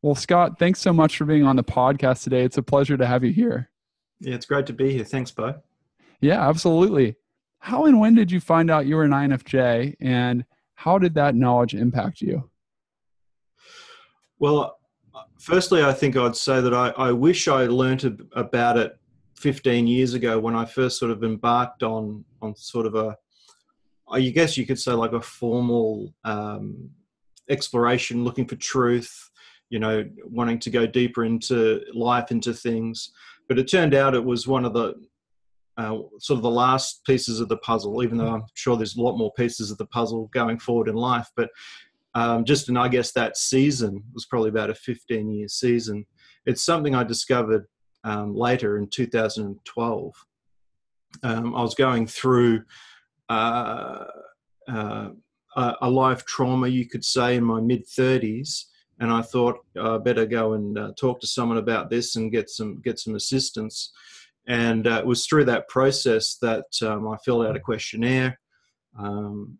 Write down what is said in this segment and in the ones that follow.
Well, Scott, thanks so much for being on the podcast today. It's a pleasure to have you here. Yeah, it's great to be here. Thanks, Bo. Yeah, absolutely. How and when did you find out you were an INFJ, and how did that knowledge impact you? Well, firstly, I think I'd say that I wish I learnt about it 15 years ago when I first sort of embarked on sort of I guess you could say like a formal exploration, looking for truth, wanting to go deeper into life, into things. But it turned out it was one of the sort of the last pieces of the puzzle, even though I'm sure there's a lot more pieces of the puzzle going forward in life. But just in, I guess, that season was probably about a 15-year season. It's something I discovered later in 2012. I was going through a life trauma, you could say, in my mid-30s, and I thought I better go and talk to someone about this and get some assistance. And it was through that process that I filled out a questionnaire, and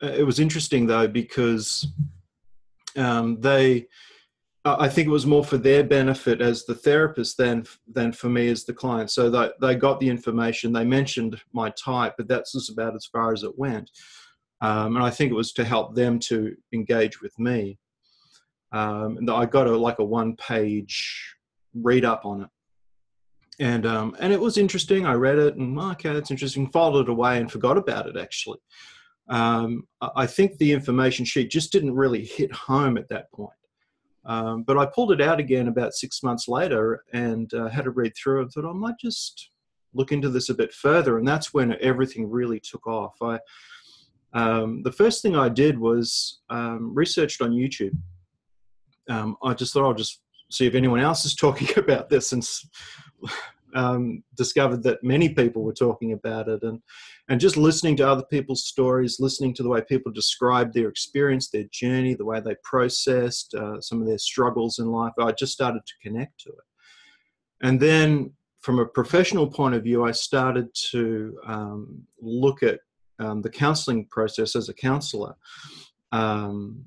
it was interesting though, because I think it was more for their benefit as the therapist than for me as the client. So they got the information, they mentioned my type, but that's just about as far as it went. And I think it was to help them to engage with me. And I got a one-page read-up on it. And it was interesting. I read it and, okay, that's interesting. Filed it away and forgot about it, actually. I think the information sheet just didn't really hit home at that point. But I pulled it out again about 6 months later and had a read through it and thought, I might just look into this a bit further. And that's when everything really took off. The first thing I did was researched on YouTube. I just thought I'll just see if anyone else is talking about this, and discovered that many people were talking about it, and just listening to other people's stories, listening to the way people described their experience, their journey, the way they processed some of their struggles in life, I just started to connect to it. And then from a professional point of view, I started to look at the counseling process as a counselor,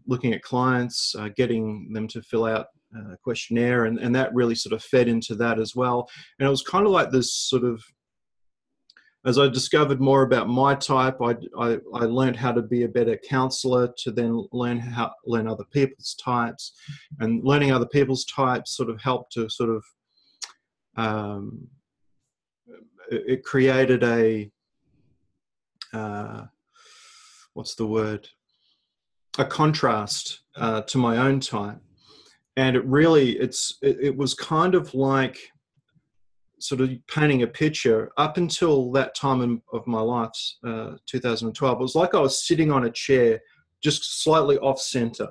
looking at clients, getting them to fill out a questionnaire, and that really sort of fed into that as well. And it was kind of like this sort of, as I discovered more about my type, I learned how to be a better counselor, to then learn other people's types, and learning other people's types sort of helped to sort of, it created a contrast to my own type. And it was kind of like sort of painting a picture. Up until that time of my life, 2012, it was like I was sitting on a chair just slightly off center,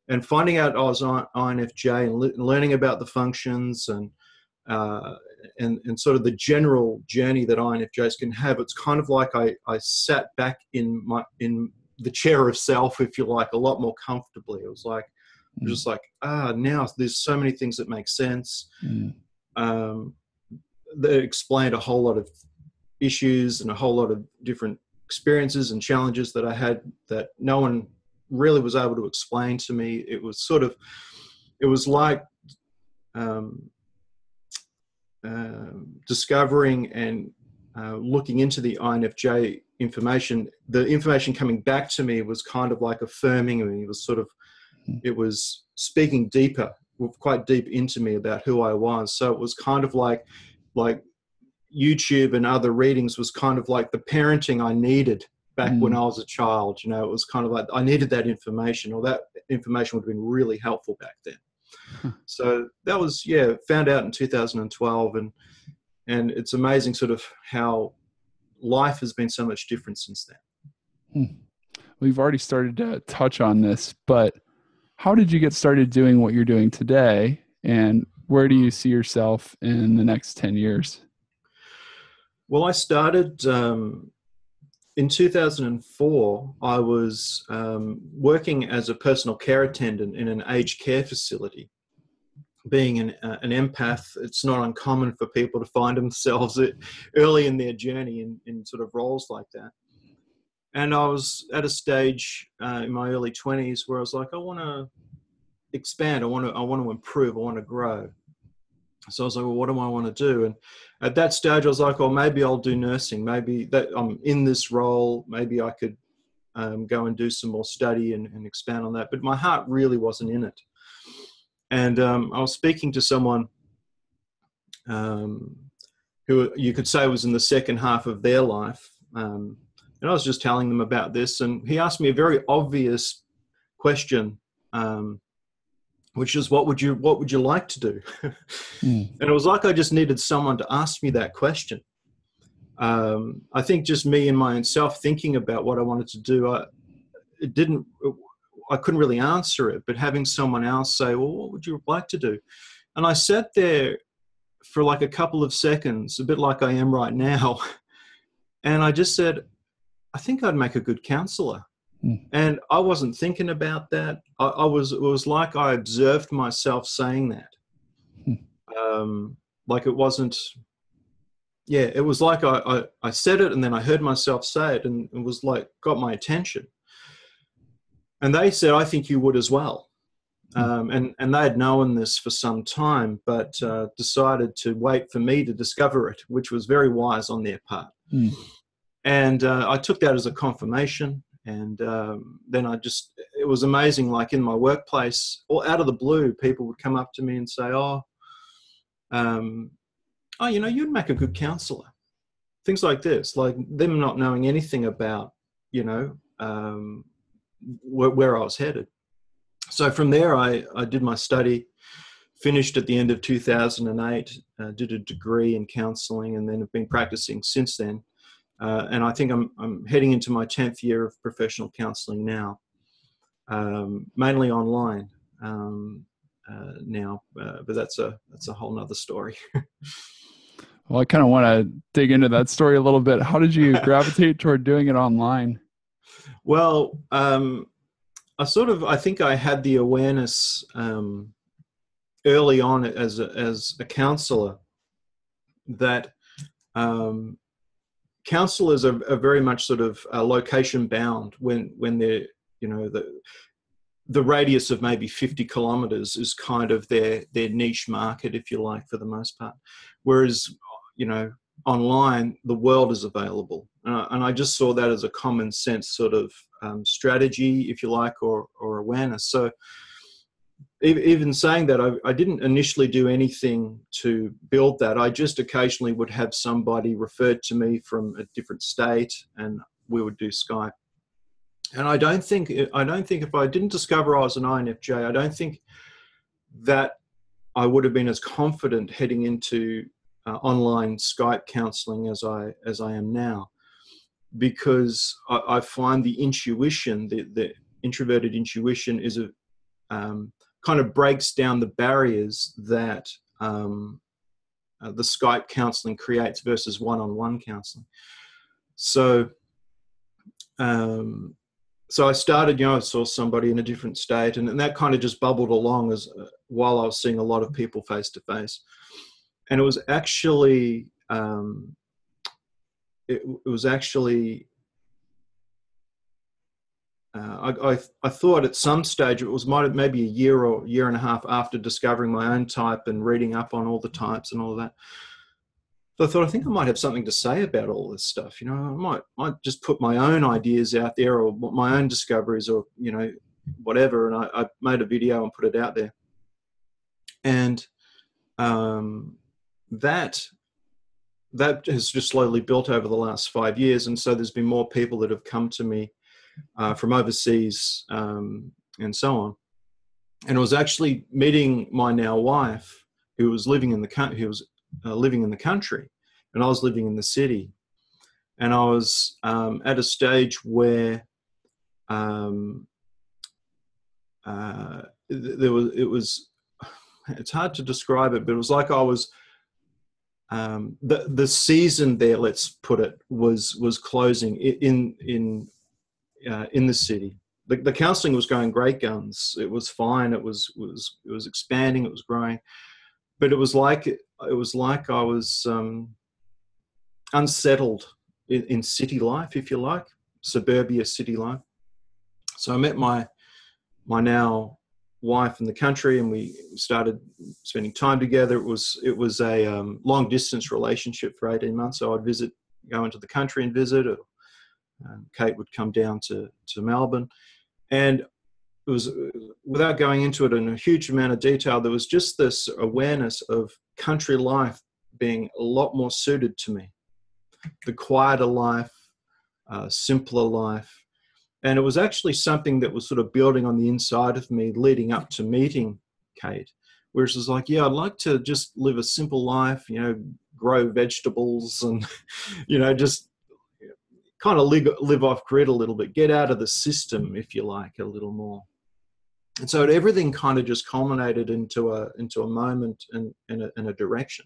and finding out I was INFJ and learning about the functions and sort of the general journey that INFJs can have. It's kind of like I sat back in the chair of self, if you like, a lot more comfortably. It was like, just like, now there's so many things that make sense. That explained a whole lot of issues and a whole lot of different experiences and challenges that I had that no one really was able to explain to me. It was like discovering and looking into the INFJ information. The information coming back to me was kind of like affirming me. It was speaking quite deep into me about who I was. So it was kind of like YouTube and other readings was kind of like the parenting I needed back when I was a child. It was kind of like I needed that information, or that information would have been really helpful back then. So that was, found out in 2012, and it's amazing sort of how life has been so much different since then. We've already started to touch on this, but how did you get started doing what you're doing today, and where do you see yourself in the next 10 years? Well, I started in 2004. I was working as a personal care attendant in an aged care facility. Being an empath, it's not uncommon for people to find themselves early in their journey in sort of roles like that. And I was at a stage in my early 20s where I was like, I want to expand. I want to improve. I want to grow. So I was like, well, what do I want to do? And at that stage, I was like, oh, maybe I'll do nursing. Maybe that I'm in this role. Maybe I could go and do some more study and expand on that. But my heart really wasn't in it. And I was speaking to someone who you could say was in the second half of their life. And I was just telling them about this. And he asked me a very obvious question, which is, what would you like to do? And it was like I just needed someone to ask me that question. I think just me and my own self thinking about what I wanted to do, I couldn't really answer it, but having someone else say, well, what would you like to do? And I sat there for like a couple of seconds, a bit like I am right now. And I just said, I think I'd make a good counsellor. And I wasn't thinking about that. It was like I observed myself saying that. Like it wasn't, it was like I said it and then I heard myself say it, and it was like, got my attention. And they said, I think you would as well. And they had known this for some time, but decided to wait for me to discover it, which was very wise on their part. And I took that as a confirmation. And then it was amazing, like in my workplace, or out of the blue, people would come up to me and say, you'd make a good counsellor. Things like this, like them not knowing anything about, where I was headed. So from there, I did my study, finished at the end of 2008, did a degree in counselling, and then have been practicing since then. And I think I'm heading into my 10th year of professional counselling now, mainly online now, but that's a whole nother story. Well, I kind of want to dig into that story a little bit. How did you gravitate toward doing it online? Well, I think I had the awareness early on as a counsellor that counsellors are very much sort of location bound when they're, the radius of maybe 50 kilometers is kind of their niche market, if you like, for the most part. Whereas, online, the world is available. And I just saw that as a common sense sort of strategy, if you like, or awareness. So even saying that, I didn't initially do anything to build that. I just occasionally would have somebody referred to me from a different state, and we would do Skype. And I don't think if I didn't discover I was an INFJ, I don't think that I would have been as confident heading into online Skype counselling as I am now, because I find the intuition, the introverted intuition, is kind of breaks down the barriers that the Skype counselling creates versus one-on-one counselling. So I started, I saw somebody in a different state, and that kind of just bubbled along while I was seeing a lot of people face to face. And it was actually, I thought at some stage it was maybe a year or year and a half after discovering my own type and reading up on all the types and all of that. So I thought, I think I might have something to say about all this stuff. I might just put my own ideas out there, or my own discoveries, or, whatever. And I made a video and put it out there. And that has just slowly built over the last 5 years. And so there's been more people that have come to me from overseas and so on. And it was actually meeting my now wife, who was living in the country, and I was living in the city. And I was at a stage where it's hard to describe it, but it was like I was, the season there, let's put it, was closing in the city. The counselling was going great guns. It was fine. It was expanding. It was growing, but it was like I was unsettled in city life, if you like. suburbia city life. So I met my now wife in the country, and we started spending time together. It was a long distance relationship for 18 months. So I'd go into the country and visit, or Kate would come down to Melbourne. And it was, without going into it in a huge amount of detail, there was just this awareness of country life being a lot more suited to me. The quieter life, simpler life. And it was actually something that was sort of building on the inside of me leading up to meeting Kate. Whereas it was like, yeah, I'd like to just live a simple life, grow vegetables and, just kind of live off grid a little bit, get out of the system, if you like, a little more. And so everything kind of just culminated into a moment and a direction.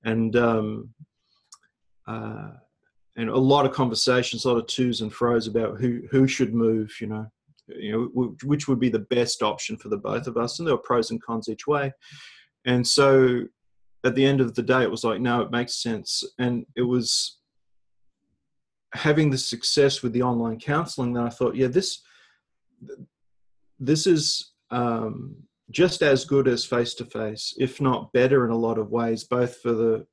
And a lot of conversations, a lot of to's and fro's about who should move, which would be the best option for the both of us. And there were pros and cons each way. And so at the end of the day, it was like, no, it makes sense. And it was having the success with the online counseling that I thought, yeah, this is just as good as face-to-face, if not better in a lot of ways, both for the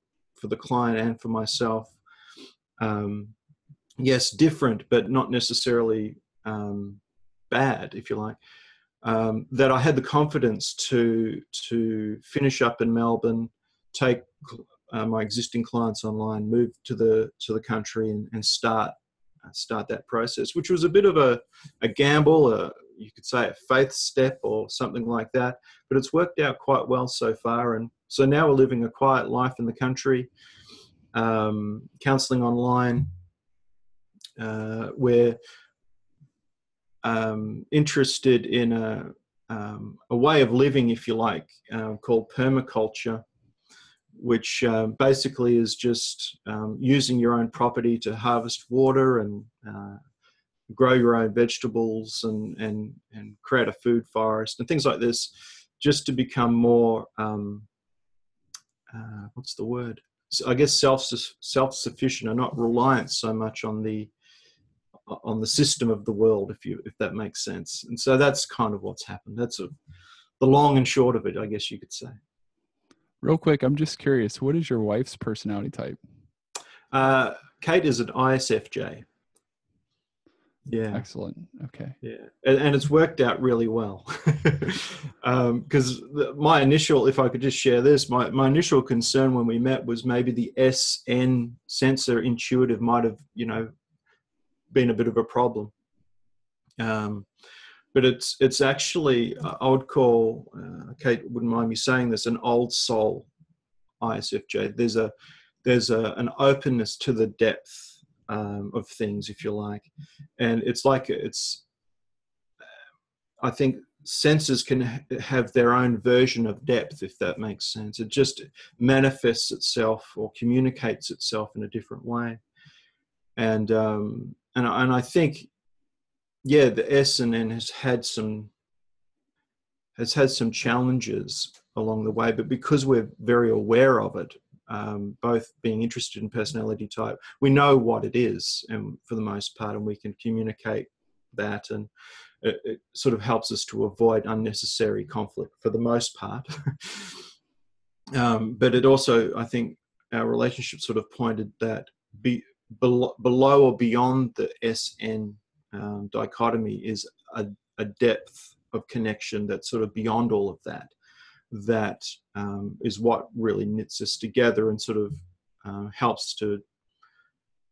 client and for myself. Yes, different, but not necessarily bad, if you like. That I had the confidence to finish up in Melbourne, take my existing clients online, move to the country, and start that process, which was a bit of a gamble, you could say a faith step or something like that. But it's worked out quite well so far, and so now we're living a quiet life in the country. Counseling online. We're interested in a way of living, if you like, called permaculture, which basically is just using your own property to harvest water and grow your own vegetables and create a food forest and things like this, just to become more, what's the word? I guess self-sufficient, and not reliant so much on the system of the world, if that makes sense. And so that's kind of what's happened. That's the long and short of it, I guess you could say. Real quick, I'm just curious, what is your wife's personality type? Kate is an ISFJ. Yeah. Excellent. Okay. Yeah. And it's worked out really well. Because my initial, if I could just share this, my initial concern when we met was maybe the SN sensor intuitive might have, been a bit of a problem. But it's actually, I would call, Kate wouldn't mind me saying this, an old soul ISFJ. There's an openness to the depth of things, if you like. And I think senses can have their own version of depth, if that makes sense. It just manifests itself or communicates itself in a different way. And I think, yeah, the S and N has had some challenges along the way, but because we're very aware of it, both being interested in personality type, we know what it is, and for the most part, and we can communicate that, and it sort of helps us to avoid unnecessary conflict for the most part. But it also, I think, our relationship sort of pointed that below or beyond the SN dichotomy is a depth of connection that's sort of beyond all of that. That is what really knits us together and sort of helps to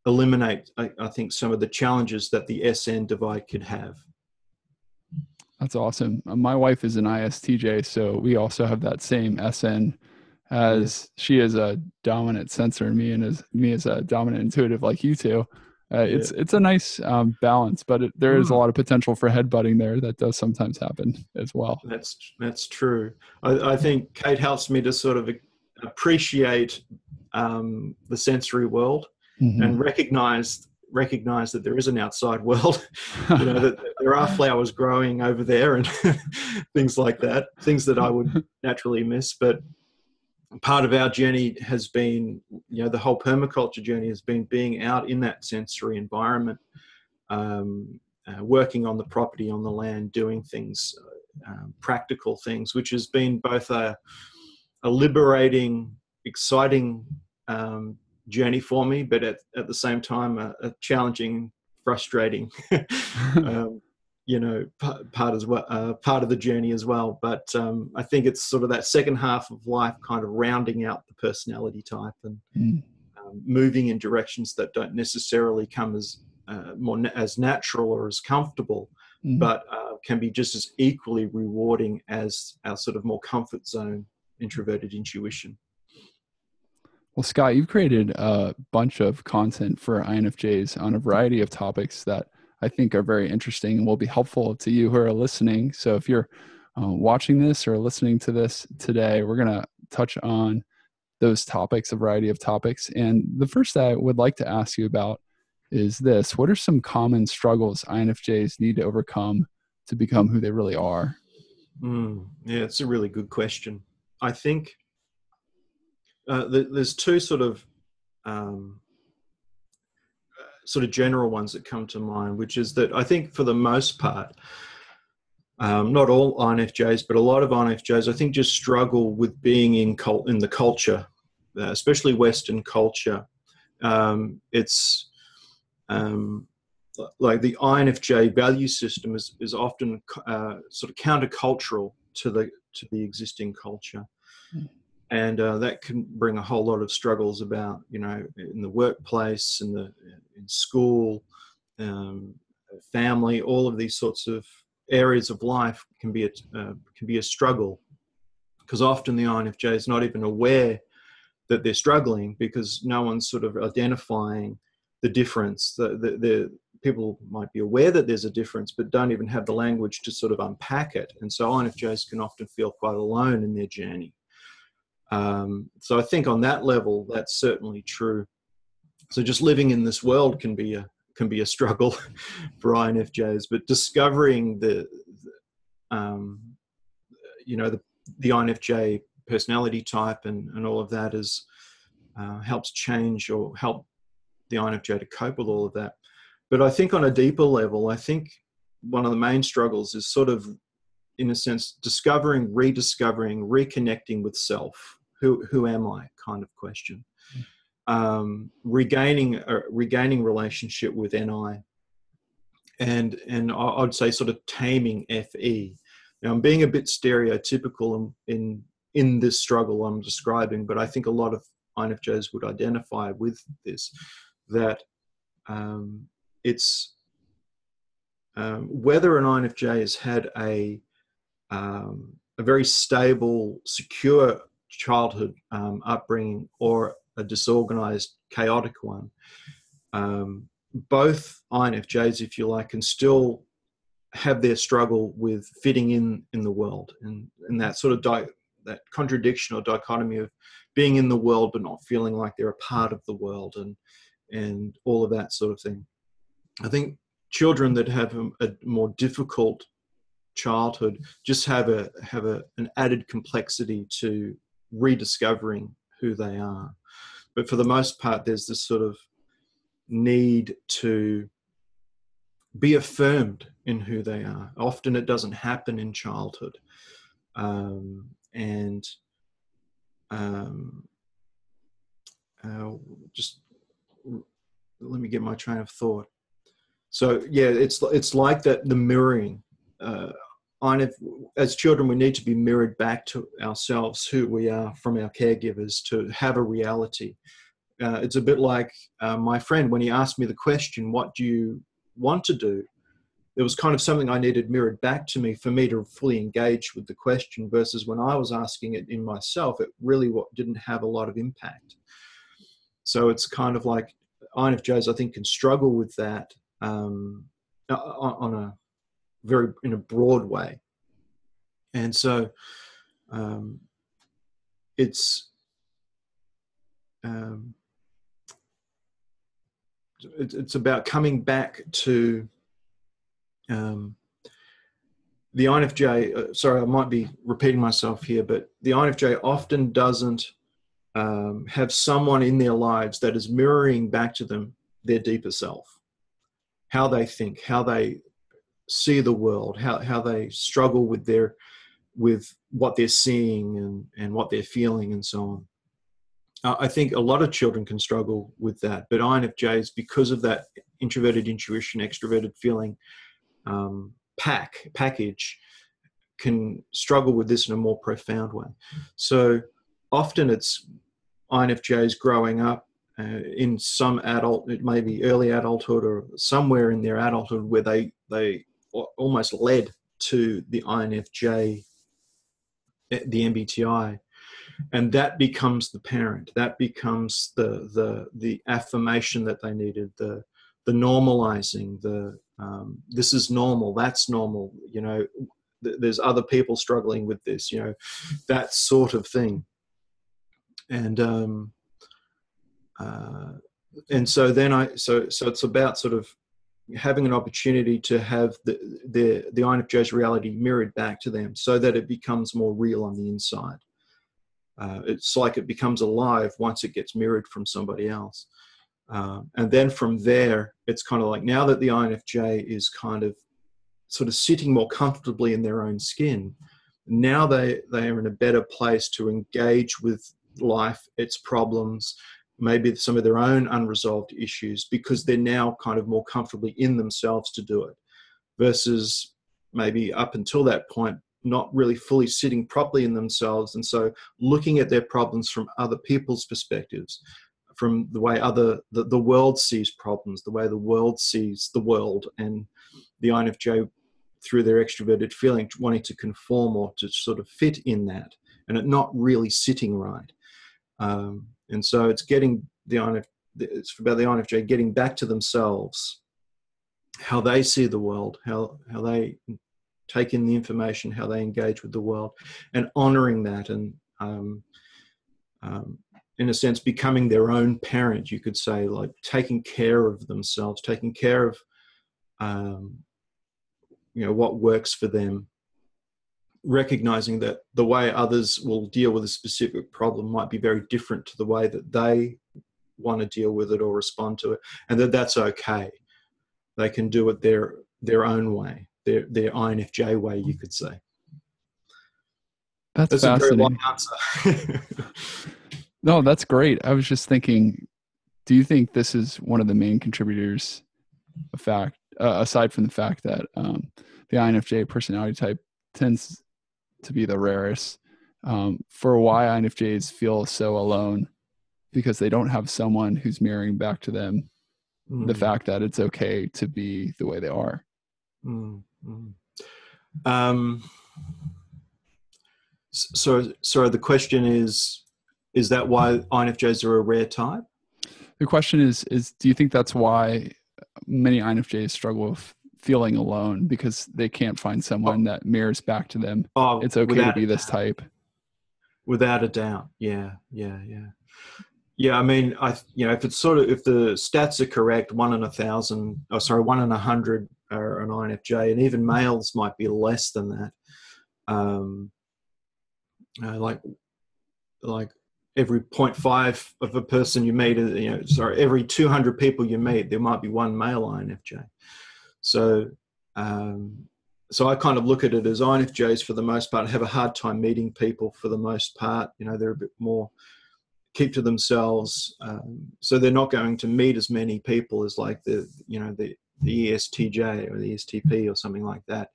eliminate, I think, some of the challenges that the SN divide could have. That's awesome. My wife is an ISTJ, so we also have that same SN, as she is a dominant sensor and me as a dominant intuitive like you two. It's a nice balance, but there is a lot of potential for headbutting there that does sometimes happen as well. That's true. I think Kate helps me to sort of appreciate the sensory world and recognize that there is an outside world, that there are flowers growing over there and things like that, things that I would naturally miss. But part of our journey has been, the whole permaculture journey has been being out in that sensory environment, working on the property, on the land, doing things, practical things, which has been both a liberating, exciting journey for me, but at the same time a challenging, frustrating part as well, part of the journey as well. But I think it's sort of that second half of life kind of rounding out the personality type and moving in directions that don't necessarily come as as natural or as comfortable, but can be just as equally rewarding as our sort of more comfort zone introverted intuition. Well, Scott, you've created a bunch of content for INFJs on a variety of topics that I think are very interesting and will be helpful to you who are listening. So if you're watching this or listening to this today, we're going to touch on those topics, a variety of topics. And the first that I would like to ask you about is this: what are some common struggles INFJs need to overcome to become who they really are? Yeah, it's a really good question. I think there's two sort of general ones that come to mind, which is that I think for the most part, not all INFJs, but a lot of INFJs, I think, just struggle with being in the culture, especially Western culture. It's like the INFJ value system is often sort of countercultural to the existing culture. And that can bring a whole lot of struggles about, in the workplace, in school, family, all of these sorts of areas of life can be a struggle, because often the INFJ is not even aware that they're struggling, because no one's sort of identifying the difference. The people might be aware that there's a difference, but don't even have the language to sort of unpack it. And so INFJs can often feel quite alone in their journey. So I think on that level, that's certainly true. So just living in this world can be a struggle for INFJs, but discovering the INFJ personality type and all of that helps change or help the INFJ to cope with all of that. But I think on a deeper level, I think one of the main struggles is sort of, in a sense, discovering, rediscovering, reconnecting with self. Who am I? Kind of question. Regaining relationship with NI, and I'd say sort of taming FE. Now, I'm being a bit stereotypical in this struggle I'm describing, but I think a lot of INFJs would identify with this. That it's whether an INFJ has had a very stable, secure childhood upbringing or a disorganized, chaotic one. Both INFJs, if you like, can still have their struggle with fitting in the world, and that sort of that contradiction or dichotomy of being in the world but not feeling like they're a part of the world, and all of that sort of thing. I think children that have a more difficult childhood just have an added complexity to rediscovering who they are. But for the most part, there's this sort of need to be affirmed in who they are. Often it doesn't happen in childhood. Just let me get my train of thought. So yeah, it's like that, the mirroring. As children, we need to be mirrored back to ourselves, who we are, from our caregivers, to have a reality. It's a bit like my friend, when he asked me the question, what do you want to do? It was kind of something I needed mirrored back to me for me to fully engage with the question, versus when I was asking it in myself, it really didn't have a lot of impact. So it's kind of like INFJs, I think, can struggle with that in a broad way. And so it's about coming back to the INFJ. Sorry, I might be repeating myself here, but the INFJ often doesn't have someone in their lives that is mirroring back to them their deeper self. how they think, how they see the world, how they struggle with what they're seeing and what they're feeling and so on. I think a lot of children can struggle with that, but INFJs, because of that introverted intuition, extroverted feeling package, can struggle with this in a more profound way. So often it's INFJs growing up in some adult, it may be early adulthood or somewhere in their adulthood, where they almost led to the INFJ, the MBTI, and that becomes the parent. That becomes the affirmation that they needed, the normalizing, this is normal, that's normal, you know, there's other people struggling with this, you know, that sort of thing. And so then so it's about sort of having an opportunity to have the INFJ's reality mirrored back to them, so that it becomes more real on the inside. It's like it becomes alive once it gets mirrored from somebody else. And then from there, it's kind of like, now that the INFJ is kind of sort of sitting more comfortably in their own skin, now they are in a better place to engage with life, its problems, maybe some of their own unresolved issues, because they're now kind of more comfortably in themselves to do it, versus maybe up until that point not really fully sitting properly in themselves. And so looking at their problems from other people's perspectives, from the way the world sees problems, the way the world sees the world, and the INFJ, through their extroverted feeling, wanting to conform or to sort of fit in that, and it not really sitting right. And so it's it's about the INFJ getting back to themselves, how they see the world, how they take in the information, how they engage with the world, and honoring that, and in a sense becoming their own parent, you could say, like taking care of themselves, taking care of you know, what works for them, recognizing that the way others will deal with a specific problem might be very different to the way that they want to deal with it or respond to it, and that's okay. They can do it their own way, their INFJ way, you could say. That's a very long fascinating. answer. No, that's great. I was just thinking, do you think this is one of the main contributors, aside from the fact that the INFJ personality type tends to be the rarest, for why INFJs feel so alone, because they don't have someone who's mirroring back to them the fact that it's okay to be the way they are? So the question is that why INFJs are a rare type? The question is do you think that's why many INFJs struggle with feeling alone, because they can't find someone that mirrors back to them? It's okay to be this type. Without a doubt. Yeah. I mean, if it's if the stats are correct, 1 in 1,000, 1 in 100 are an INFJ, and even males might be less than that. Like every 0.5 of a person you meet, every 200 people you meet, there might be one male INFJ. So I kind of look at it as INFJs, for the most part, have a hard time meeting people for the most part. They're a bit more keep to themselves. So they're not going to meet as many people as like the ESTJ or the ESTP or something like that.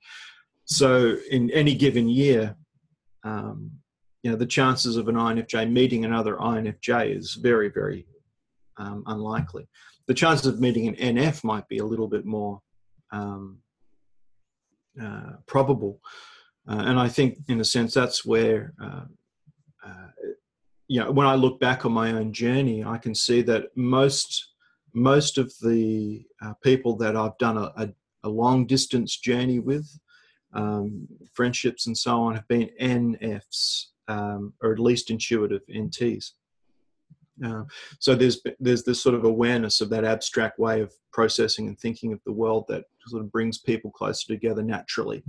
So in any given year, the chances of an INFJ meeting another INFJ is very, very unlikely. The chances of meeting an NF might be a little bit more probable. And I think, in a sense, that's where, when I look back on my own journey, I can see that most of the people that I've done a long distance journey with, friendships and so on, have been NFs, or at least intuitive NTs. So there's this sort of awareness of that abstract way of processing and thinking of the world that sort of brings people closer together naturally.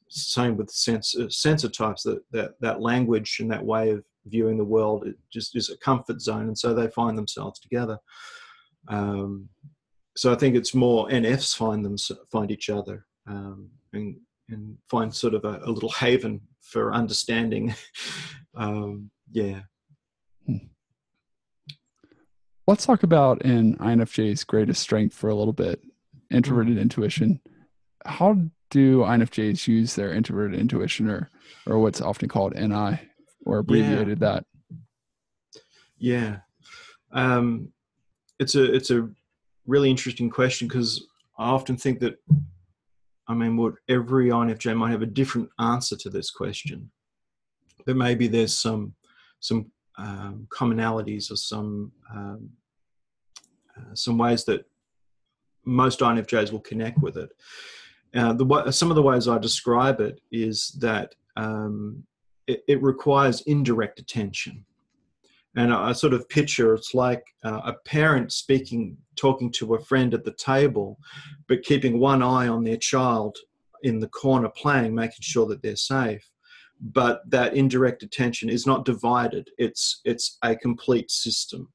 Same with sensor types, that language and that way of viewing the world, it just is a comfort zone, and so they find themselves together. so I think it's more NFs find each other, and find sort of a little haven for understanding. Yeah. Let's talk about an INFJ's greatest strength for a little bit, introverted intuition. How do INFJs use their introverted intuition, or what's often called NI, or abbreviated that? Yeah. It's a really interesting question, because I often think that, what every INFJ might have a different answer to this question, but maybe there's some commonalities, or some ways that most INFJs will connect with it. Some of the ways I describe it is that it requires indirect attention. And I sort of picture it's like a parent talking to a friend at the table, but keeping one eye on their child in the corner playing, making sure that they're safe. But that indirect attention is not divided. It's a complete system.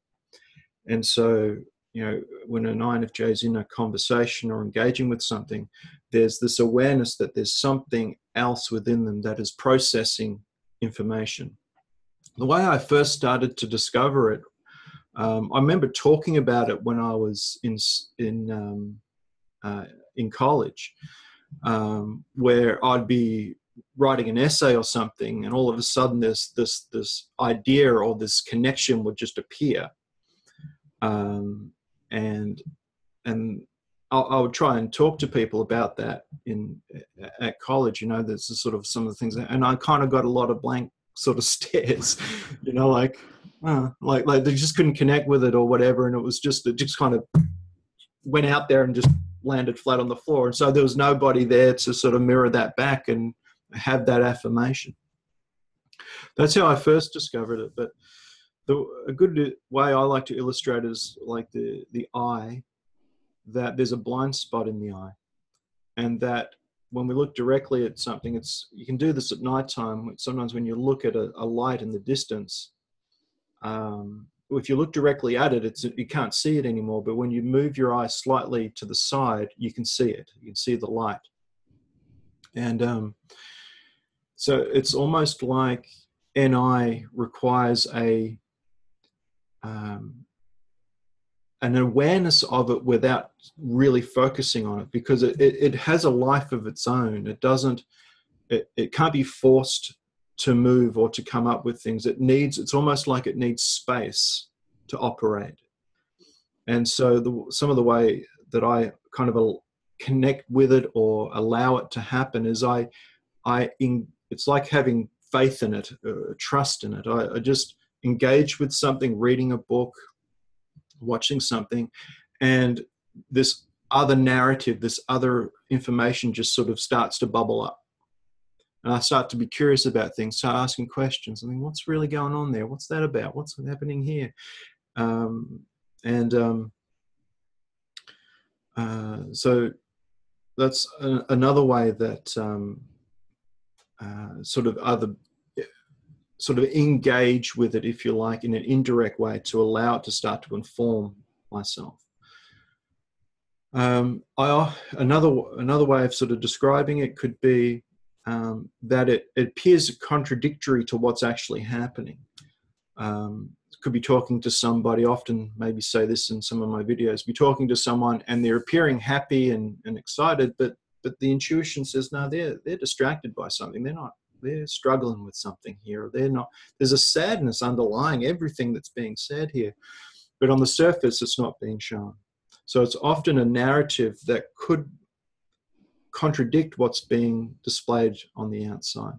And so, when an INFJ is in a conversation or engaging with something, there's this awareness that there's something else within them that is processing information. The way I first started to discover it, I remember talking about it when I was in college, where I'd be writing an essay or something, and all of a sudden this idea or this connection would just appear, and I would try and talk to people about that at college. There's sort of some of the things, and I kind of got a lot of blank sort of stares, like they just couldn't connect with it or whatever, and it just kind of went out there and just landed flat on the floor. And so there was nobody there to sort of mirror that back and have that affirmation. That's how I first discovered it. But a good way I like to illustrate is like the eye, that there's a blind spot in the eye, and that when we look directly at something, you can do this at nighttime. Sometimes when you look at a light in the distance, if you look directly at it, you can't see it anymore. But when you move your eye slightly to the side, you can see it. You can see the light. And so it's almost like NI requires an awareness of it without really focusing on it, because it has a life of its own. It can't be forced to move or to come up with things. It's almost like it needs space to operate. And so some of the way that I kind of connect with it or allow it to happen is it's like having faith in it, trust in it. I just engage with something, reading a book, watching something, and this other narrative, this other information just sort of starts to bubble up. And I start to be curious about things, start asking questions. What's really going on there? What's that about? What's happening here? So that's another way that sort of engage with it, if you like, in an indirect way, to allow it to start to inform myself. Another way of sort of describing it could be that it appears contradictory to what's actually happening. Could be talking to somebody, often maybe say this in some of my videos, be talking to someone and they're appearing happy and excited, but the intuition says, no, they're distracted by something. They're struggling with something here. There's a sadness underlying everything that's being said here, but on the surface, it's not being shown. So it's often a narrative that could contradict what's being displayed on the outside.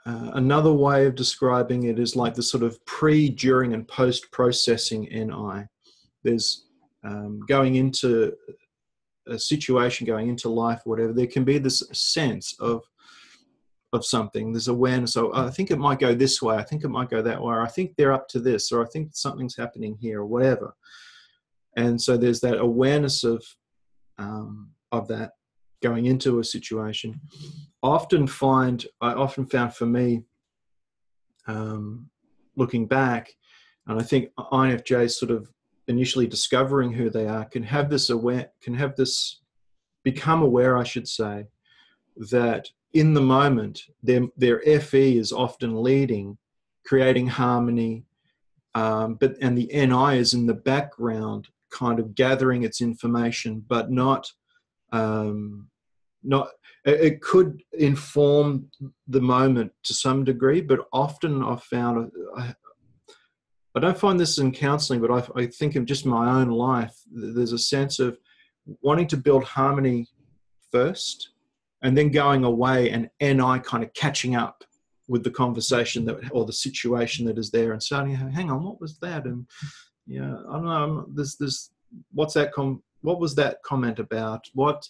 Another way of describing it is like the sort of pre, during, and post-processing NI. There's going into a situation, going into life, whatever, there can be this sense of something. There's awareness. So I think it might go this way. I think it might go that way. Or I think they're up to this, or I think something's happening here, or whatever. And so there's that awareness of that going into a situation. I often found for me, looking back, and I think INFJs sort of initially discovering who they are, can have this become aware, I should say, that in the moment, their FE is often leading, creating harmony, and the NI is in the background, kind of gathering its information, but not. It could inform the moment to some degree, but often I've found, I don't find this in counseling, but I think of just my own life, there's a sense of wanting to build harmony first, and then going away and NI kind of catching up with the conversation or the situation that is there, and starting, hang on, what was that? And yeah, I don't know, what's that? What was that comment about? What?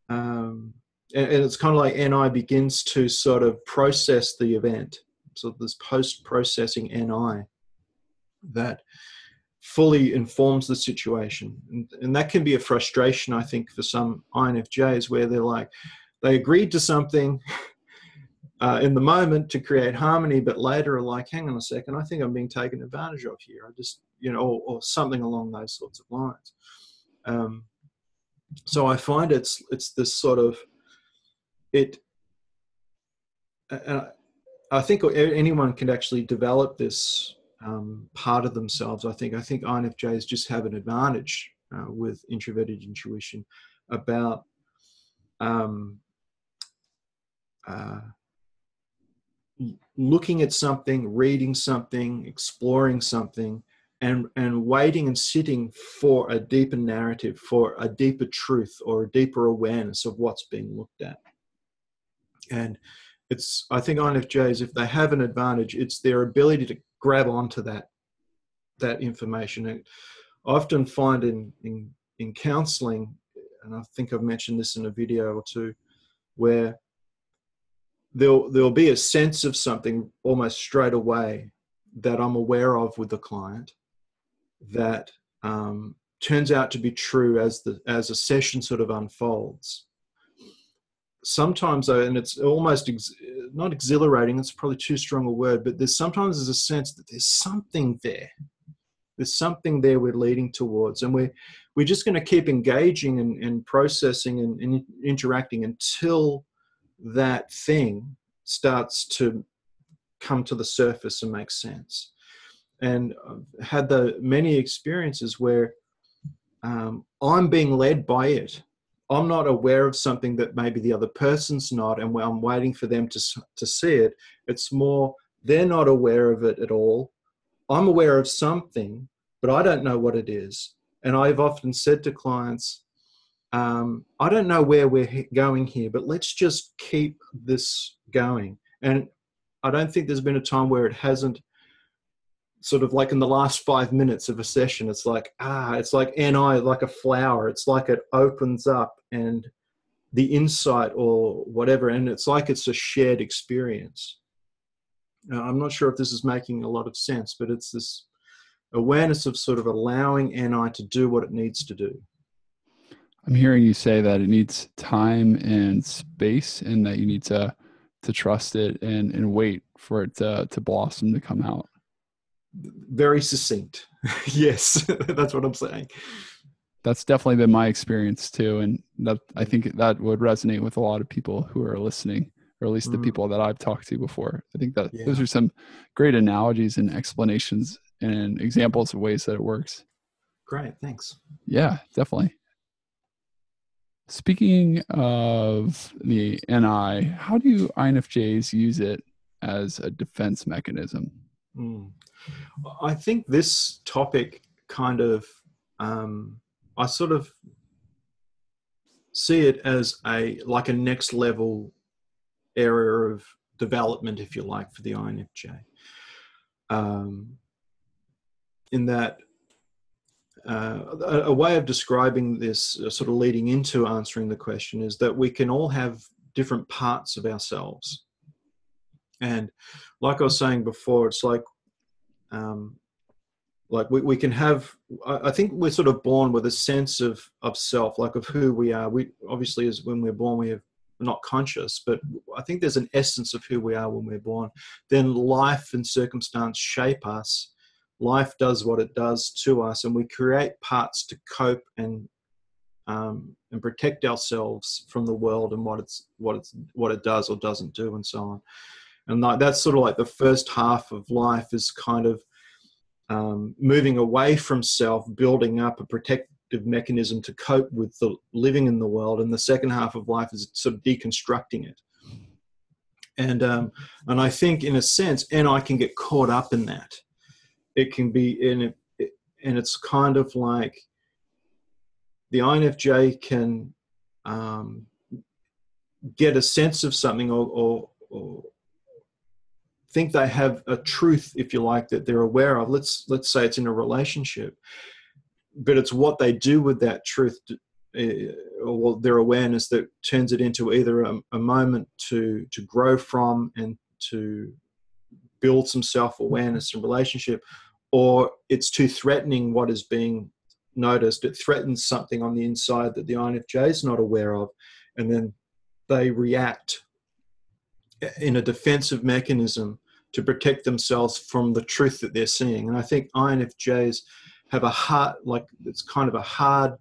And it's kind of like NI begins to sort of process the event. So this post-processing NI that fully informs the situation. And that can be a frustration, I think, for some INFJs, where they're like, they agreed to something in the moment to create harmony, but later are like, hang on a second, I think I'm being taken advantage of here. I just, or something along those sorts of lines. So I find it's this sort of, I think anyone can actually develop this part of themselves. I think INFJs just have an advantage with introverted intuition about looking at something, reading something, exploring something, and waiting and sitting for a deeper narrative, for a deeper truth or a deeper awareness of what's being looked at. And I think INFJs, if they have an advantage, it's their ability to grab onto that information. And I often find in counseling, and I think I've mentioned this in a video or two, where there'll be a sense of something almost straight away that I'm aware of with the client that turns out to be true as a session sort of unfolds. Sometimes, and it's almost not exhilarating, it's probably too strong a word, but there's a sense that there's something there. There's something there we're leading towards, and we're just going to keep engaging and processing and interacting until that thing starts to come to the surface and make sense. And I've had many experiences where I'm being led by it. I'm not aware of something that maybe the other person's not, and I'm waiting for them to see it. It's more, they're not aware of it at all. I'm aware of something, but I don't know what it is. And I've often said to clients, I don't know where we're going here, but let's just keep this going. And I don't think there's been a time where it hasn't, sort of like in the last 5 minutes of a session, it's like NI, like a flower. It's like it opens up and the insight or whatever, and it's like it's a shared experience. Now, I'm not sure if this is making a lot of sense, but it's this awareness of sort of allowing NI to do what it needs to do. I'm hearing you say that it needs time and space, and that you need to trust it and wait for it to blossom, to come out. Very succinct. Yes, that's what I'm saying. That's definitely been my experience too. And that, I think that would resonate with a lot of people who are listening, or at least the people that I've talked to before. I think that those are some great analogies and explanations and examples of ways that it works. Great, thanks. Yeah, definitely. Speaking of the NI, how do INFJs use it as a defense mechanism? I think this topic kind of, I sort of see it as like a next level area of development, if you like, for the INFJ. In that, a way of describing this, sort of leading into answering the question, is that we can all have different parts of ourselves. And like I was saying before, it's like we can have, I think we're sort of born with a sense of self, like of who we are. We obviously, as when we're born, we're not conscious, but I think there's an essence of who we are when we're born. Then life and circumstance shape us life does what it does to us, and we create parts to cope and protect ourselves from the world and what it does or doesn't do, and so on. And like, that's sort of like the first half of life is kind of moving away from self, building up a protective mechanism to cope with the living in the world, and the second half of life is sort of deconstructing it. And I think, in a sense, NI can get caught up in that. It can be in it, and it's kind of like the INFJ can get a sense of something, or think they have a truth, if you like, that they're aware of. Let's say it's in a relationship, but it's what they do with that truth, or their awareness, that turns it into either a moment to grow from and to build some self-awareness and relationship, or it's too threatening what is being noticed. It threatens something on the inside that the INFJ is not aware of, and then they react in a defensive mechanism to protect themselves from the truth that they're seeing. And I think INFJs have it's kind of a hard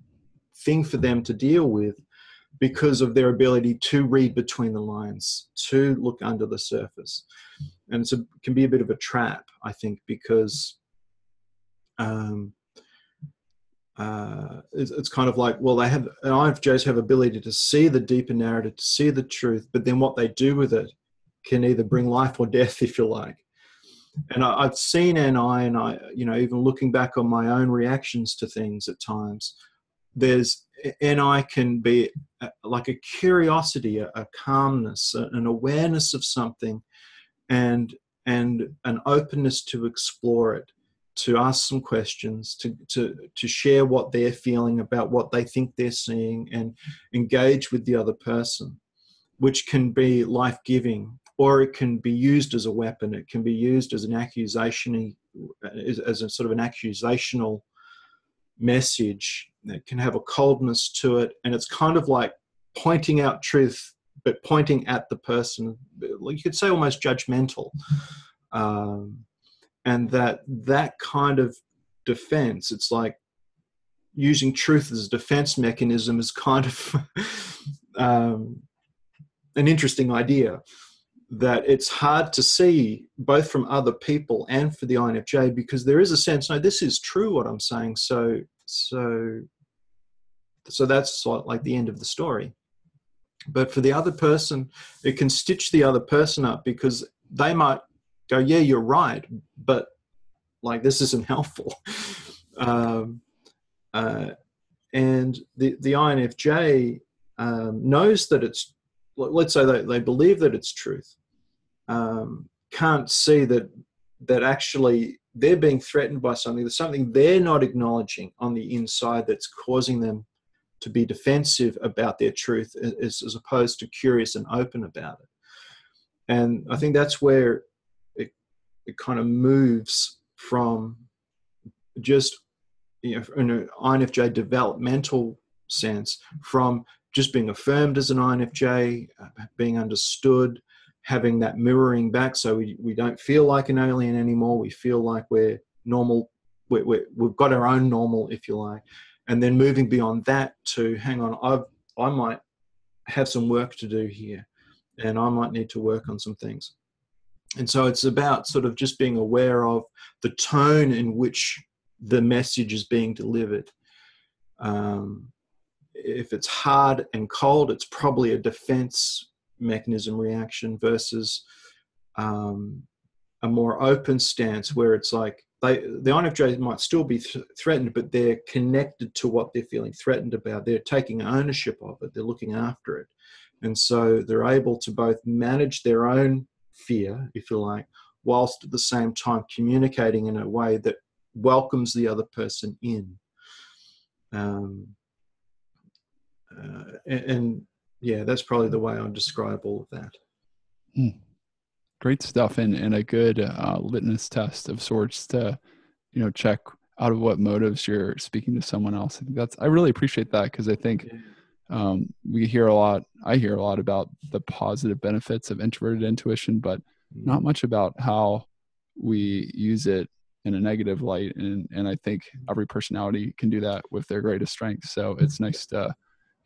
thing for them to deal with, because of their ability to read between the lines, to look under the surface. And it can be a bit of a trap, I think, because it's kind of like, well, INFJs have ability to see the deeper narrative, to see the truth, but then what they do with it can either bring life or death, if you like. And I've seen NI, and even looking back on my own reactions to things at times, NI can be like a curiosity, a calmness, an awareness of something, and an openness to explore it, to ask some questions, to share what they're feeling about what they think they're seeing, and engage with the other person, which can be life-giving, or it can be used as a weapon. It can be used as an accusation, as a sort of an accusational message. It can have a coldness to it, and it's kind of like pointing out truth, but pointing at the person. You could say almost judgmental. And that kind of defense, it's like using truth as a defense mechanism, is kind of an interesting idea, that it's hard to see both from other people and for the INFJ, because there is a sense, no, this is true what I'm saying, so that's like the end of the story. But for the other person, it can stitch the other person up, because they might go, yeah, you're right, but like, this isn't helpful. And the INFJ knows that it's, let's say they believe that it's truth, can't see that actually they're being threatened by something. There's something they're not acknowledging on the inside that's causing them to be defensive about their truth, as opposed to curious and open about it. And I think that's where it kind of moves from just, in an INFJ developmental sense, from just being affirmed as an INFJ, being understood, having that mirroring back, so we don't feel like an alien anymore. We feel like we're normal. We've got our own normal, if you like. And then moving beyond that to, hang on, I might have some work to do here, and I might need to work on some things. And so it's about sort of just being aware of the tone in which the message is being delivered. If it's hard and cold, it's probably a defense mechanism reaction, versus a more open stance, where it's like the INFJ might still be threatened, but they're connected to what they're feeling threatened about. They're taking ownership of it. They're looking after it. And so they're able to both manage their own fear, if you like, whilst at the same time communicating in a way that welcomes the other person in. And yeah, that's probably the way I describe all of that. Great stuff, and a good litmus test of sorts to, check out of what motives you're speaking to someone else. I really appreciate that, because I think I hear a lot about the positive benefits of introverted intuition, but not much about how we use it in a negative light. And I think every personality can do that with their greatest strength. So it's nice to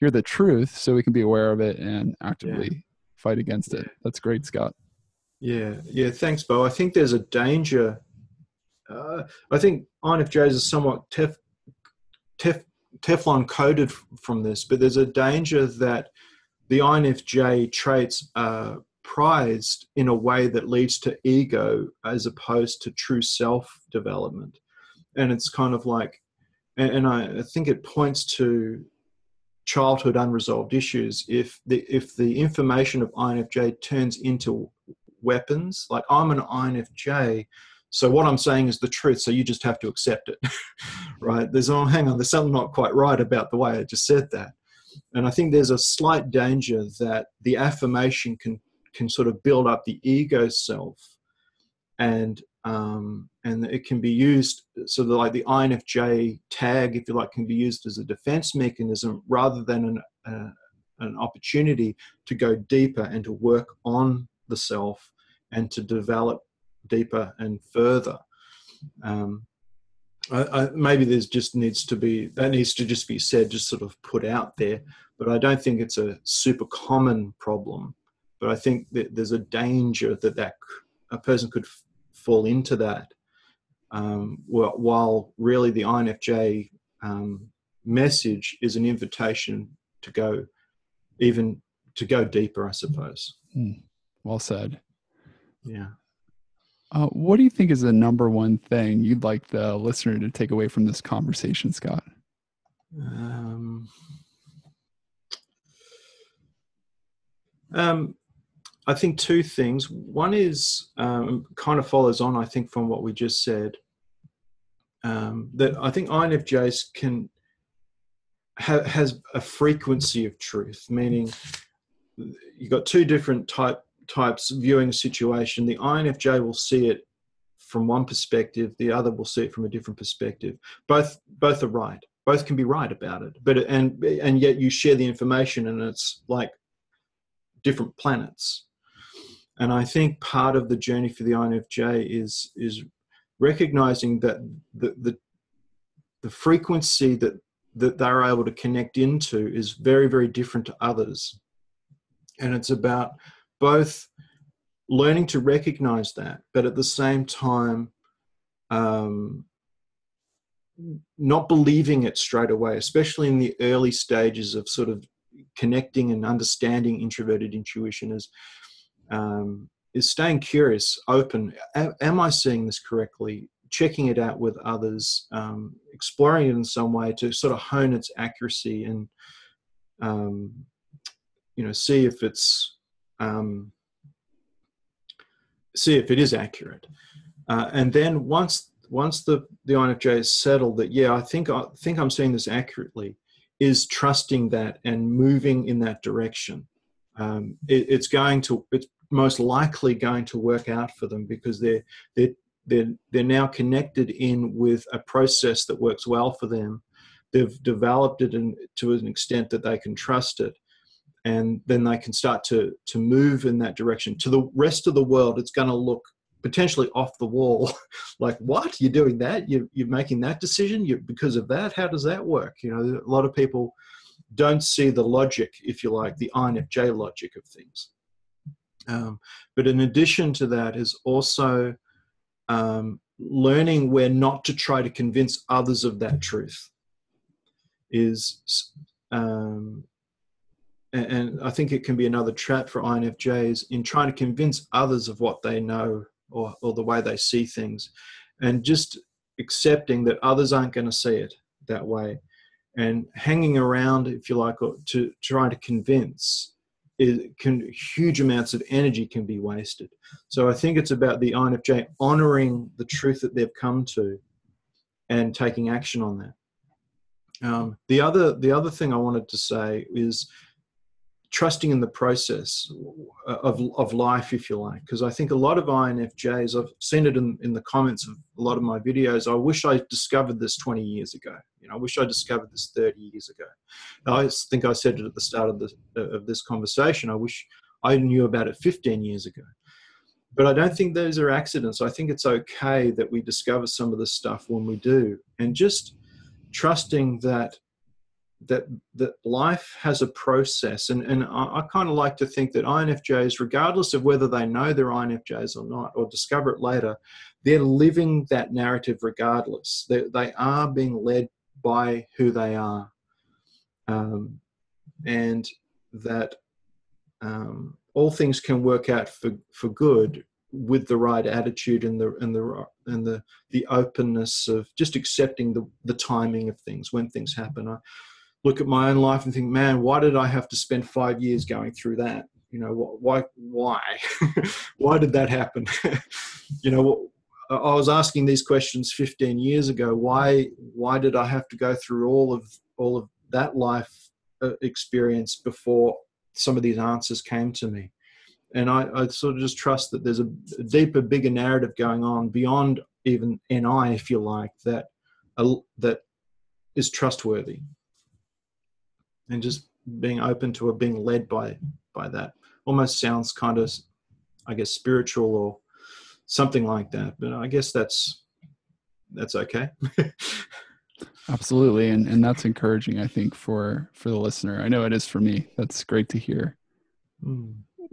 hear the truth so we can be aware of it and actively fight against it. That's great, Scott. Yeah. Thanks, Bo. I think there's a danger. I think INFJs are somewhat Teflon coated from this, but there's a danger that the INFJ traits are prized in a way that leads to ego as opposed to true self development. And it's kind of like, and I think it points to childhood unresolved issues. If the information of INFJ turns into weapons, like I'm an INFJ, so what I'm saying is the truth, so you just have to accept it, right? There's something not quite right about the way I just said that. And I think there's a slight danger that the affirmation can sort of build up the ego self, and it can be used sort of like the INFJ tag, if you like, can be used as a defense mechanism rather than an opportunity to go deeper and to work on the self and to develop deeper and further. Maybe there's just needs to just be said, just sort of put out there, but I don't think it's a super common problem. But I think that there's a danger that a person could fall into that, while really the INFJ message is an invitation to go deeper, I suppose. Well said. Yeah. What do you think is the number one thing you'd like the listener to take away from this conversation, Scott? I think two things. One is kind of follows on, I think, from what we just said. That I think INFJs has a frequency of truth, meaning you've got two different types viewing a situation. The INFJ will see it from one perspective, the other will see it from a different perspective. Both are right. Both can be right about it, but and yet you share the information, and it's like different planets. And I think part of the journey for the INFJ is recognizing that the frequency that they're able to connect into is very, very different to others. And it's about both learning to recognize that, but at the same time, not believing it straight away, especially in the early stages of sort of connecting and understanding introverted intuition, is staying curious, open. Am I seeing this correctly? Checking it out with others, exploring it in some way to sort of hone its accuracy and, see if it is accurate. And then once the INFJ is settled that, I think I'm seeing this accurately, is trusting that and moving in that direction. It's most likely going to work out for them because they're now connected in with a process that works well for them. They've developed it to an extent that they can trust it, and then they can start to move in that direction. To the rest of the world, it's going to look potentially off the wall. Like, what? You're doing that? You're making that decision? Because of that? How does that work? A lot of people don't see the logic, if you like, the INFJ logic of things. But in addition to that is also learning where not to try to convince others of that truth. And I think it can be another trap for INFJs in trying to convince others of what they know or the way they see things, and just accepting that others aren't going to see it that way, and hanging around, if you like, to try to convince. Huge amounts of energy can be wasted. So I think it's about the INFJ honoring the truth that they've come to and taking action on that. The other thing I wanted to say is trusting in the process of life, if you like, because I think a lot of INFJs, I've seen it in the comments of a lot of my videos, I wish I discovered this 20 years ago. I wish I discovered this 30 years ago. I think I said it at the start of this conversation. I wish I knew about it 15 years ago. But I don't think those are accidents. I think it's okay that we discover some of the stuff when we do, and just trusting that life has a process. And I kind of like to think that INFJs, regardless of whether they know they're INFJs or not, or discover it later, they're living that narrative regardless. They are being led by who they are, and that all things can work out for good with the right attitude and the openness of just accepting the timing of things when things happen. I look at my own life and think, man, why did I have to spend 5 years going through that? Why why did that happen? I was asking these questions 15 years ago. Why did I have to go through all of that life experience before some of these answers came to me? And I sort of just trust that there's a deeper, bigger narrative going on beyond even NI, if you like, that is trustworthy. And just being open to being led by that almost sounds kind of, I guess, spiritual or something like that. But I guess that's okay. Absolutely. And that's encouraging, I think, for the listener. I know it is for me. That's great to hear.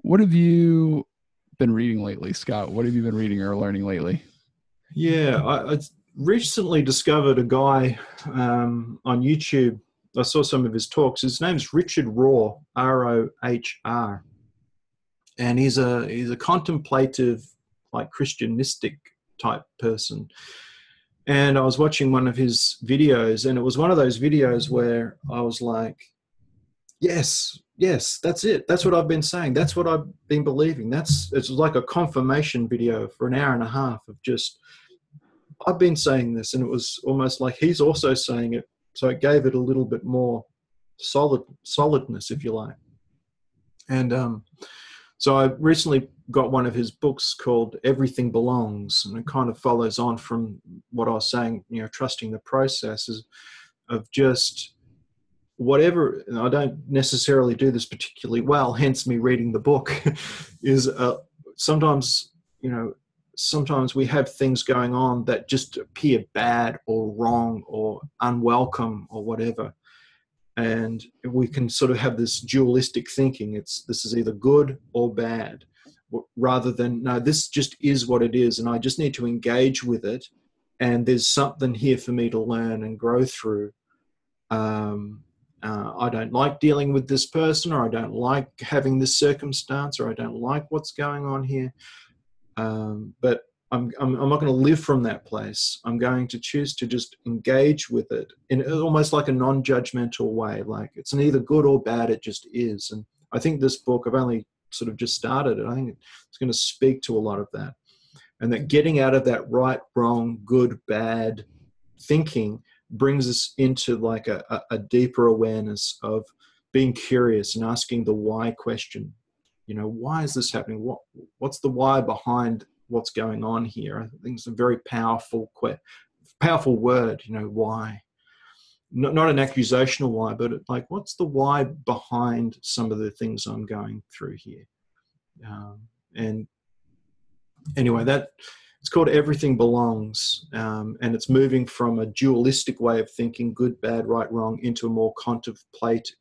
What have you been reading lately, Scott? What have you been reading or learning lately? Yeah, I recently discovered a guy on YouTube. I saw some of his talks. His name's Richard Rohr, R-O-H-R. And he's a contemplative, like Christian mystic type person. And I was watching one of his videos, and it was one of those videos where I was like, yes, that's it. That's what I've been saying. That's what I've been believing. It's like a confirmation video for an hour and a half of just, I've been saying this, and it was almost like he's also saying it. So it gave it a little bit more solidness, if you like. And so I recently got one of his books called Everything Belongs, and it kind of follows on from what I was saying, trusting the processes of just whatever. And I don't necessarily do this particularly well, hence me reading the book, is sometimes we have things going on that just appear bad or wrong or unwelcome or whatever. And we can sort of have this dualistic thinking. This is either good or bad, rather than, no, this just is what it is, and I just need to engage with it, and there's something here for me to learn and grow through. I don't like dealing with this person, or I don't like having this circumstance, or I don't like what's going on here. But I'm not going to live from that place. I'm going to choose to just engage with it in almost like a non-judgmental way. Like, it's neither good or bad, it just is. And I think this book, I've only sort of just started it, I think it's going to speak to a lot of that. And that getting out of that right, wrong, good, bad thinking brings us into like a deeper awareness of being curious and asking the why question. Why is this happening? What's the why behind what's going on here? I think it's a very powerful word, why. Not an accusational why, but like, what's the why behind some of the things I'm going through here? And anyway, it's called Everything Belongs, and it's moving from a dualistic way of thinking, good, bad, right, wrong, into a more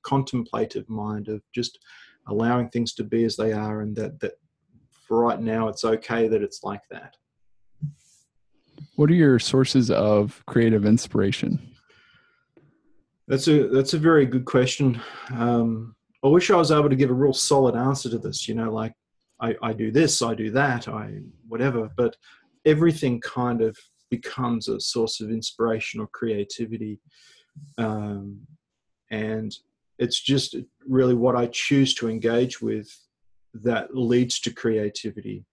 contemplative mind of just allowing things to be as they are, and that for right now, it's okay that it's like that. What are your sources of creative inspiration? That's a very good question. I wish I was able to give a real solid answer to this, like I do this, I do that, whatever, but everything kind of becomes a source of inspiration or creativity. And it's just really what I choose to engage with that leads to creativity.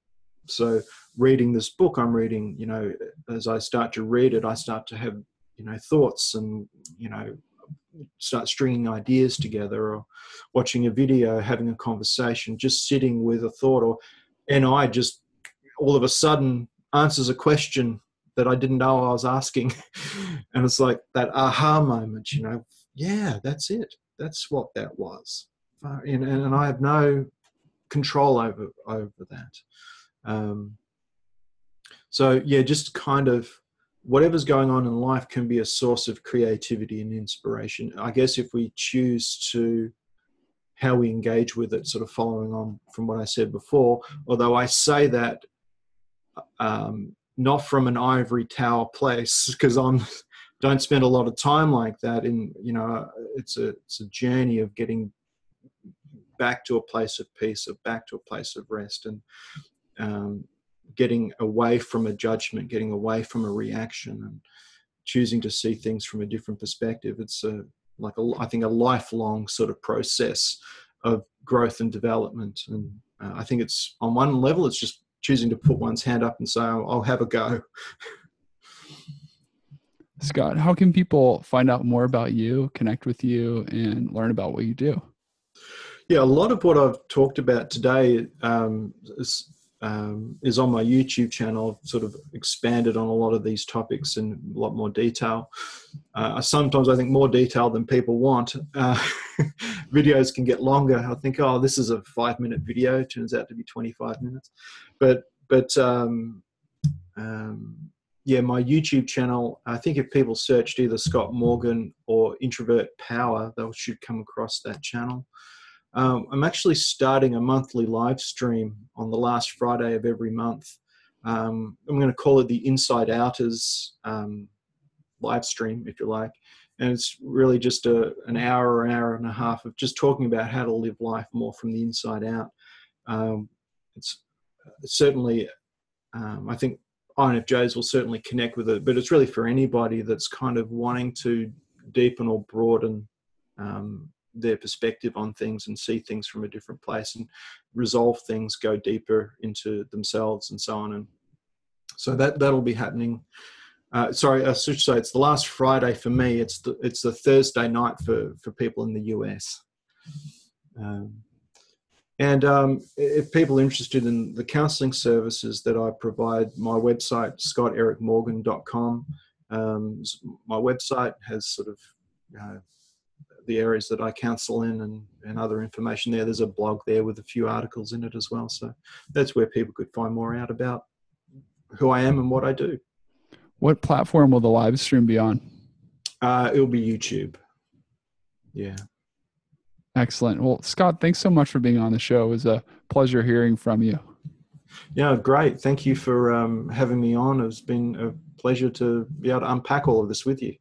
So reading this book I'm reading, as I start to read it, I start to have, thoughts and, start stringing ideas together, or watching a video, having a conversation, just sitting with a thought, and I just all of a sudden answers a question that I didn't know I was asking. And it's like that aha moment, yeah, that's it. That's what that was. And I have no control over that. So yeah, just kind of whatever's going on in life can be a source of creativity and inspiration. I guess if we choose to, how we engage with it, sort of following on from what I said before, although I say that not from an ivory tower place, because don't spend a lot of time like that. It's a journey of getting back to a place of peace, or back to a place of rest, and getting away from a judgment, getting away from a reaction, and choosing to see things from a different perspective. It's I think a lifelong sort of process of growth and development. And I think it's, on one level, it's just choosing to put one's hand up and say, I'll have a go. Scott, how can people find out more about you, connect with you, and learn about what you do? Yeah, a lot of what I've talked about today is on my YouTube channel. I've sort of expanded on a lot of these topics in a lot more detail. Sometimes I think more detail than people want. Videos can get longer. I think, oh, this is a 5-minute video. It turns out to be 25 minutes. But yeah, my YouTube channel, I think if people searched either Scott Morgan or Introvert Power, they should come across that channel. I'm actually starting a monthly live stream on the last Friday of every month. I'm going to call it the Inside Outers live stream, if you like. And it's really just an hour or an hour and a half of just talking about how to live life more from the inside out. It's certainly, I think INFJs will certainly connect with it, but it's really for anybody that's kind of wanting to deepen or broaden their perspective on things and see things from a different place and resolve things, go deeper into themselves and so on. And so that'll be happening. Sorry, I should say it's the last Friday for me. It's the Thursday night for people in the US. If people are interested in the counselling services that I provide, my website, scottericmorgan.com. My website has sort of the areas that I counsel in and other information there. There's a blog there with a few articles in it as well. So that's where people could find more out about who I am and what I do. What platform will the live stream be on? It'll be YouTube. Yeah. Excellent. Well, Scott, thanks so much for being on the show. It was a pleasure hearing from you. Yeah, great. Thank you for having me on. It's been a pleasure to be able to unpack all of this with you.